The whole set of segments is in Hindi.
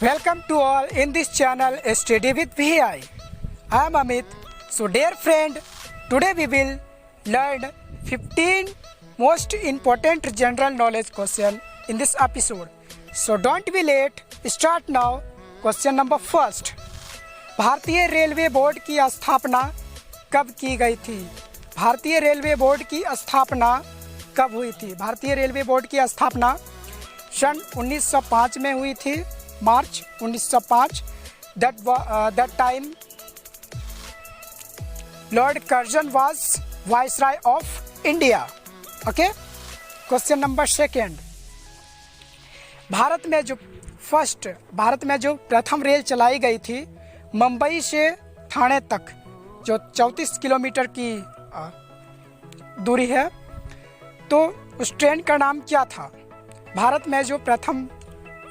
Welcome to all in this channel Study with VI. I am Amit. So dear friend, today we will learn 15 most important general knowledge question in this episode. So don't be late. Start now. Question number first. भारतीय रेलवे बोर्ड की स्थापना कब की गई थी? भारतीय रेलवे बोर्ड की स्थापना कब हुई थी? भारतीय रेलवे बोर्ड की स्थापना सन 1905 में हुई थी, मार्च 1905. That time Lord Curzon was Viceroy of India. Okay. Question number second. Bharat में जो प्रथम रेल चलाई गई थी मुंबई से ठाणे तक, जो 34 किलोमीटर की दूरी है, तो उस ट्रेन का नाम क्या था? भारत में जो प्रथम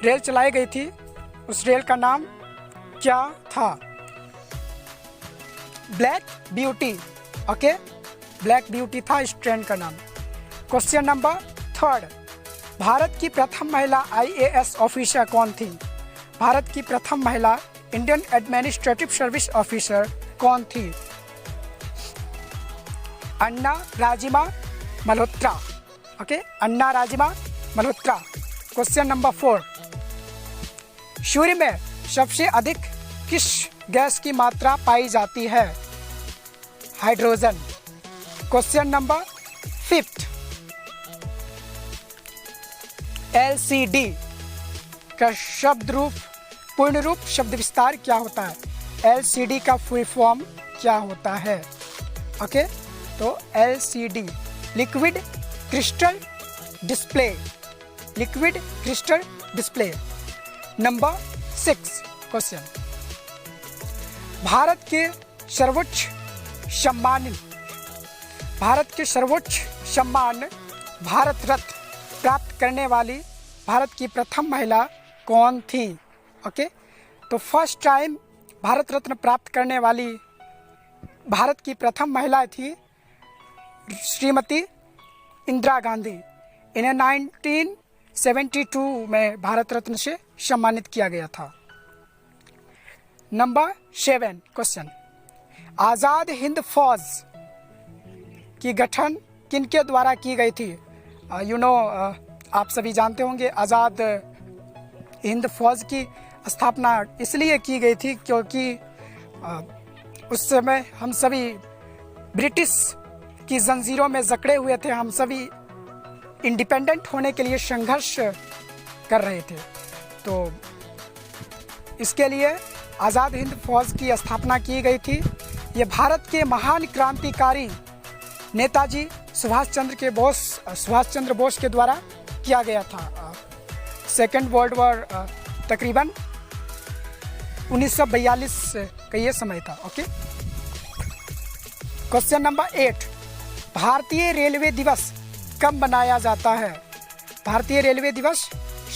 रेल चलाई गई थी उस रेल का नाम क्या था? Black beauty. Okay, black beauty था इस ट्रेन का नाम. Question number third. भारत की प्रथम महिला IAS ऑफिसर कौन थी? भारत की प्रथम महिला इंडियन एडमिनिस्ट्रेटिव सर्विस ऑफिसर कौन थी? Anna Rajam Malhotra. Okay, Anna Rajam Malhotra. Question number 4. सूर्य में सबसे अधिक किस गैस की मात्रा पाई जाती है? हाइड्रोजन. Question number 5. LCD का पूर्ण रूप शब्द विस्तार क्या होता है? LCD का फुल फॉर्म क्या होता है? ओके, तो LCD liquid crystal display. Liquid crystal display. Number 6 question. Bharat के सर्वोच्च सम्मान भारत रत्न प्राप्त करने वाली भारत की प्रथम महिला कौन थी? ओके, तो फर्स्ट टाइम भारत रत्न प्राप्त करने वाली भारत की प्रथम महिला थी श्रीमती इंदिरा गांधी. इन्हें 1972 में भारत रत्न से सम्मानित किया गया था. Number 7 question. आज़ाद हिंद फौज की गठन किनके द्वारा की गई थी? आप सभी जानते होंगे आज़ाद हिंद फौज की स्थापना इसलिए की गई थी क्योंकि उस समय हम सभी ब्रिटिश की जंजीरों में जकड़े हुए थे. हम सभी इंडिपेंडेंट होने के लिए संघर्ष कर रहे थे, तो इसके लिए आज़ाद हिंद फौज की स्थापना की गई थी. ये भारत के महान क्रांतिकारी नेताजी सुभाष चंद्र बोस के द्वारा किया गया था. सेकेंड वर्ल्ड वॉर तकरीबन 1942 का ये समय था. ओके. Question number 8. भारतीय रेलवे दिवस कब मनाया जाता है? भारतीय रेलवे दिवस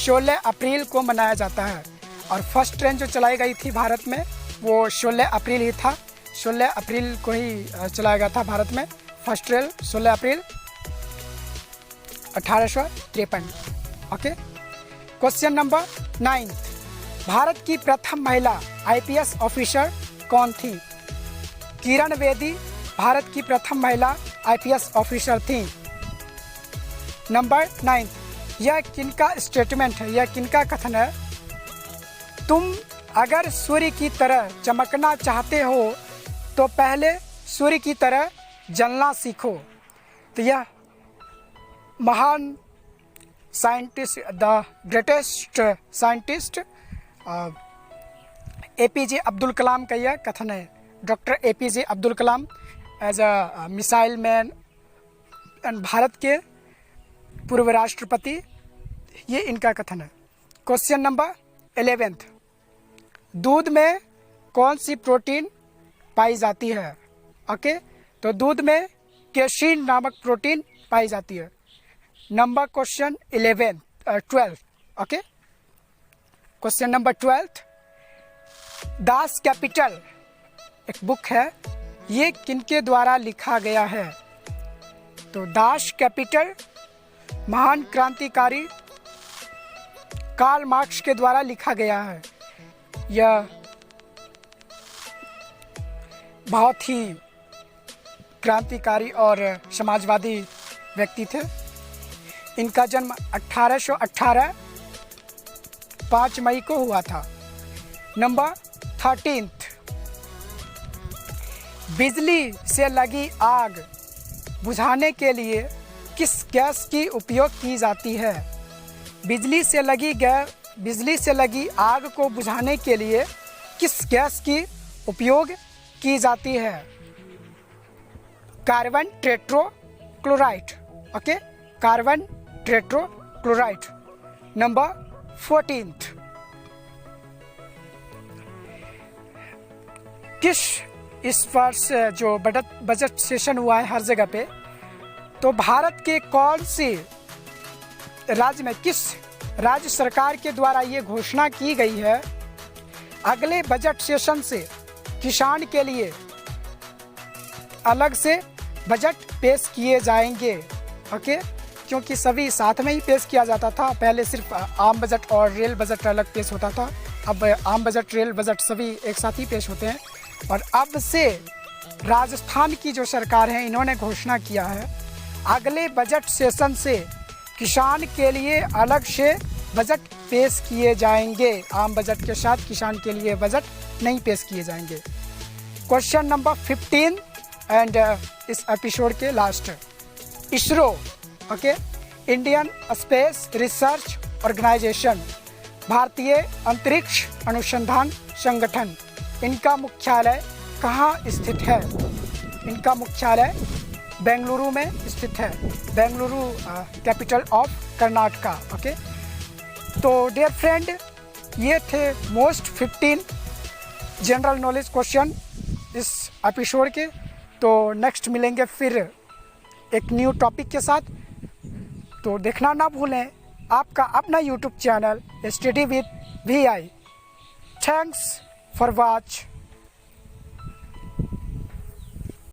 16 अप्रैल को मनाया जाता है. और फर्स्ट ट्रेन जो चलाई गई थी भारत में वो 16 अप्रैल ही था. 16 अप्रैल को ही चलाया गया था भारत में. फर्स्ट ट्रेन 16 अप्रैल 1853. ओके. Question number 9. भारत की प्रथम महिला IPS ऑफिसर कौन थी? किरण बेदी भारत की प्रथम महिला IPS ऑफिसर थी. नंबर 9. यह किनका स्टेटमेंट है? यह किनका कथन है? तुम अगर सूर्य की तरह चमकना चाहते हो तो पहले सूर्य की तरह जलना सीखो. तो यह महान scientist, the greatest scientist APJ Abdul Kalam का यह कथन है. Doctor APJ Abdul Kalam as a missile man and Bharat के पूर्व राष्ट्रपति, ये इनका कथन है. Question number 11. दूध में कौन सी प्रोटीन पाई जाती है? ओके, तो दूध में कैसीन नामक प्रोटीन पाई जाती है. Number question 12. Okay. Question number 12. Das Kapital एक बुक है, ये किनके द्वारा लिखा गया है? तो दास कैपिटल महान क्रांतिकारी कार्ल मार्क्स के द्वारा लिखा गया है. यह बहुत ही क्रांतिकारी और समाजवादी व्यक्ति थे। इनका जन्म 1818 5 मई को हुआ था। नंबर 13, बिजली से लगी आग बुझाने के लिए किस गैस की उपयोग की जाती है? बिजली से लगी आग को बुझाने के लिए किस गैस की उपयोग की जाती है? Carbon tetrachloride. Okay, carbon tetrachloride. Number 14, इस वर्ष जो बजट सेशन हुआ है हर जगह पे, तो भारत के कौन से राज्य में, किस राज्य सरकार के द्वारा ये घोषणा की गई है अगले बजट सेशन से किसान के लिए अलग से बजट पेश किए जाएंगे? ओके, क्योंकि सभी साथ में ही पेश किया जाता था। पहले सिर्फ आम बजट और रेल बजट अलग पेश होता था, अब आम बजट रेल बजट सभी एक साथ ही पेश होते हैं। और अब से राजस्थान की जो सरकार है, इन्होंने घोषणा किया है अगले बजट सेशन से किसान के लिए अलग से बजट पेश किए जाएंगे। आम बजट के साथ किसान के लिए बजट नहीं पेश किए जाएंगे। क्वेश्चन नंबर 15 एंड इस एपिसोड के last, ISRO, okay, Indian space research organisation, भारतीय अंतरिक्ष अनुसंधान संगठन, इनका मुख्यालय कहाँ स्थित है? इनका मुख्यालय बेंगलुरु में स्थित है। Bengaluru capital of Karnataka. Okay, तो डियर फ्रेंड, ये थे मोस्ट 15 जनरल नॉलेज क्वेश्चन इस एपिसोड के। तो नेक्स्ट मिलेंगे फिर एक न्यू टॉपिक के साथ। तो देखना ना भूलें आपका अपना YouTube channel study with VI। Thanks for watch.